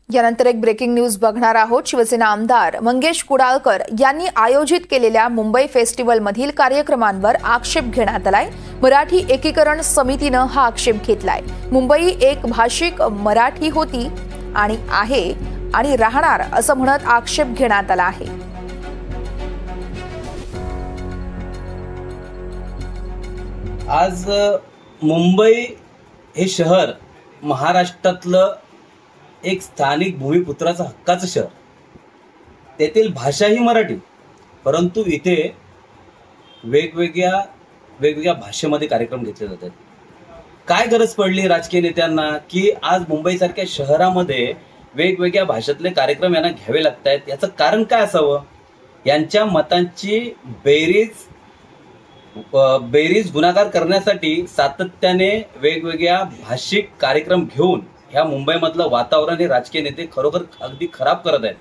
यानंतर एक breaking news बघणार आहोत। शिवसेना आमदार मंगेश कुडाळकर यांनी आयोजित केलेल्या मुंबई फेस्टिवलमधील कार्यक्रमांवर आक्षेप घेण्यात आलाय। मराठी एकीकरण समितीने हा आक्षेप घेतलाय। मुंबई एक भाषिक मराठी होती आणि आहे आणि राहणार असं म्हणत आक्षेप घेण्यात आला आहे। आज मुंबई हे शहर महाराष्ट्रातलं एक स्थानिक भूमिपुत्राचं हक्काचं शहर। तेथील भाषा ही मराठी, परंतु इथे वेगवेगळ्या भाषेमध्ये कार्यक्रम घेतले जातात। काय गरज पडली राजकीय नेत्यांना की आज मुंबईसारख्या शहरामध्ये वेगवेगळ्या भाषेतले कार्यक्रम यांना घ्यावे लागतात? याचं कारण काय असावं? यांच्या मतांची बेरीज गुणाकार करण्यासाठी सातत्याने वेगवेगळ्या भाषिक कार्यक्रम घेऊन ह्या मुंबईमधलं वातावरण हे राजकीय नेते खरोखर अगदी खराब करत आहेत।